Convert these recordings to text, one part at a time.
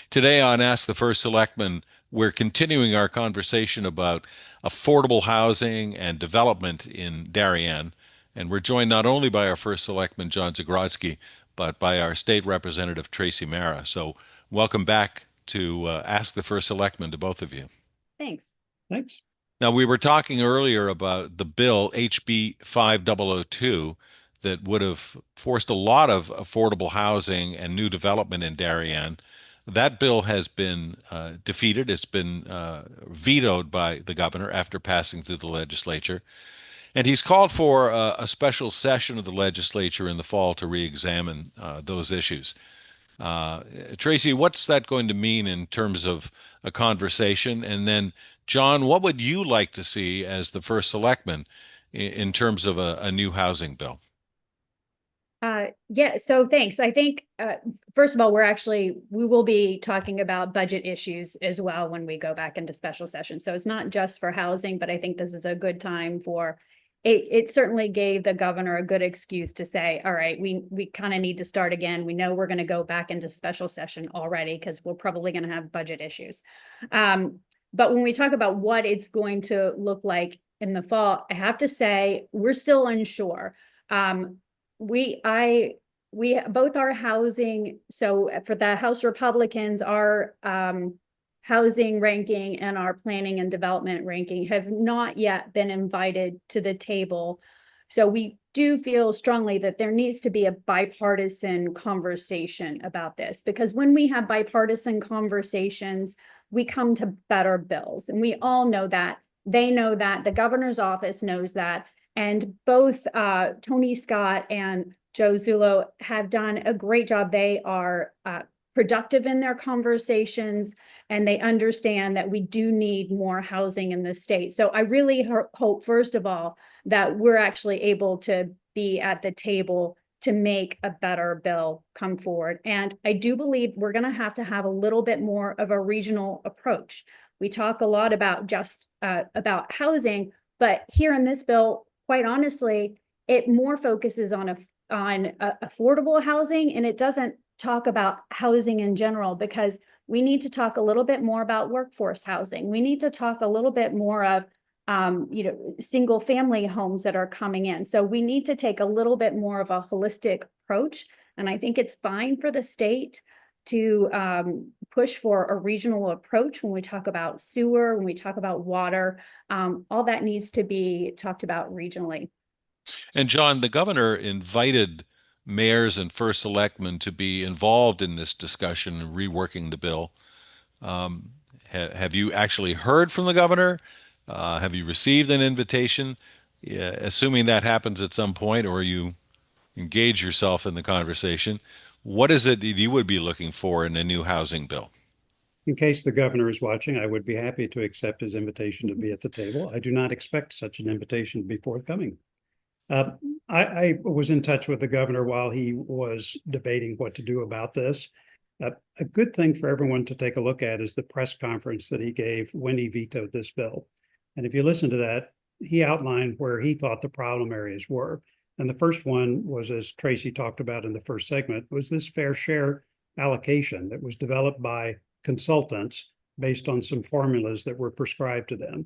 Today on Ask the First Selectman, we're continuing our conversation about affordable housing and development in Darien. And we're joined not only by our First Selectman, John Zagrodzky, but by our State Representative, Tracy Marra. So welcome back to Ask the First Selectman to both of you. Thanks. Thanks. Now, we were talking earlier about the bill, HB 5002, that would have forced a lot of affordable housing and new development in Darien. That bill has been defeated. It's been vetoed by the governor after passing through the legislature. And he's called for a special session of the legislature in the fall to re-examine those issues. Tracy, what's that going to mean in terms of a conversation? And then, John, what would you like to see as the first selectman in terms of a new housing bill? Yeah, so thanks. I think, first of all, we will be talking about budget issues as well when we go back into special session. So it's not just for housing, but I think this is a good time for it certainly gave the governor a good excuse to say, all right, we kind of need to start again. We know we're going to go back into special session already because we're probably going to have budget issues. But when we talk about what it's going to look like in the fall, I have to say we're still unsure. We both our housing, so for the House Republicans, our housing ranking and our planning and development ranking have not yet been invited to the table. So we do feel strongly that there needs to be a bipartisan conversation about this, because when we have bipartisan conversations, we come to better bills. And we all know that. They know that. The governor's office knows that. And both Tony Scott and Joe Zullo have done a great job. They are productive in their conversations, and they understand that we do need more housing in the state. So I really hope, first of all, that we're actually able to be at the table to make a better bill come forward. And I do believe we're going to have a little bit more of a regional approach. We talk a lot about just about housing, but here in this bill, quite honestly, it more focuses on affordable housing, and it doesn't talk about housing in general, because we need to talk a little bit more about workforce housing. We need to talk a little bit more of single family homes that are coming in. So we need to take a little bit more of a holistic approach. And I think it's fine for the state to push for a regional approach when we talk about sewer, when we talk about water. All that needs to be talked about regionally. And John, the governor invited mayors and first selectmen to be involved in this discussion and reworking the bill. Have you actually heard from the governor? Have you received an invitation? Yeah, assuming that happens at some point, or you engage yourself in the conversation, what is it that you would be looking for in a new housing bill? In case the governor is watching, I would be happy to accept his invitation to be at the table. I do not expect such an invitation to be forthcoming. I was in touch with the governor while he was debating what to do about this. A good thing for everyone to take a look at is the press conference that he gave when he vetoed this bill. And if you listen to that, he outlined where he thought the problem areas were. And the first one was, as Tracy talked about in the first segment, was this fair share allocation that was developed by consultants based on some formulas that were prescribed to them.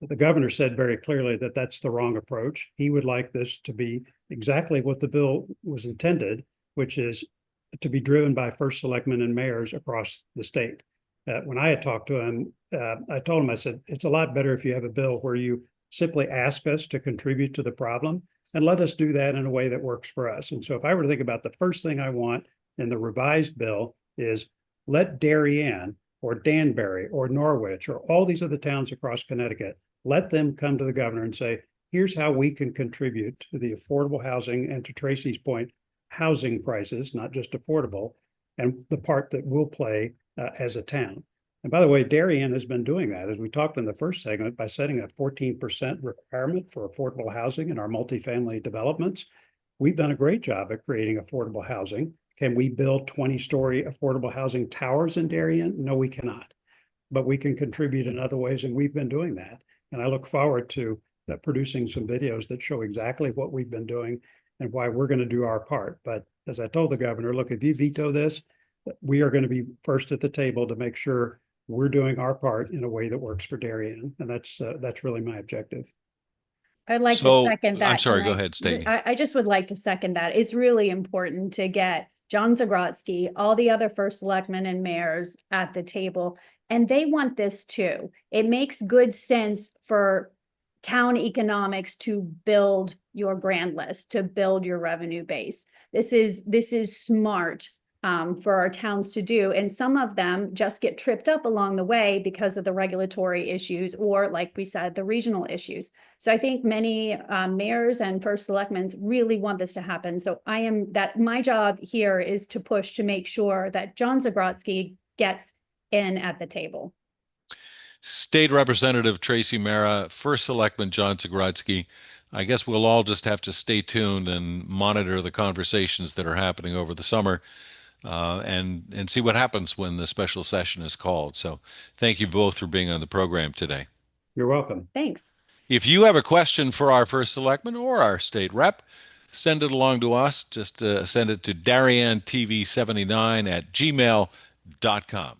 The governor said very clearly that that's the wrong approach. He would like this to be exactly what the bill was intended, which is to be driven by first selectmen and mayors across the state. When I had talked to him, I told him, I said, it's a lot better if you have a bill where you simply ask us to contribute to the problem and let us do that in a way that works for us. And so if I were to think about the first thing I want in the revised bill is let Darien or Danbury or Norwich or all these other towns across Connecticut, let them come to the governor and say, here's how we can contribute to the affordable housing, and to Tracy's point, housing prices, not just affordable, and the part that we'll play as a town. And by the way, Darien has been doing that, as we talked in the first segment, by setting a 14% requirement for affordable housing in our multifamily developments. We've done a great job at creating affordable housing. Can we build 20-story affordable housing towers in Darien? No, we cannot. But we can contribute in other ways, and we've been doing that. And I look forward to producing some videos that show exactly what we've been doing and why we're going to do our part. But as I told the governor, look, if you veto this, we are going to be first at the table to make sure we're doing our part in a way that works for Darien. And that's really my objective. I'd like to So, second that. I'm sorry, and go ahead, Stacey. I just would like to second that. It's really important to get John Zagrodzky, all the other first selectmen and mayors at the table, and they want this too. It makes good sense for town economics to build your grand list, to build your revenue base. This is smart for our towns to do. And some of them just get tripped up along the way because of the regulatory issues, or like we said, the regional issues. So I think many mayors and first selectmen really want this to happen. So my job here is to push to make sure that John Zagrodzky gets in at the table. State Representative Tracy Marra, First Selectman John Zagrodzky. I guess we'll all just have to stay tuned and monitor the conversations that are happening over the summer, and see what happens when the special session is called. So thank you both for being on the program today. You're welcome. Thanks. If you have a question for our first selectman or our state rep, send it along to us. Just send it to DarienTV79 at gmail.com.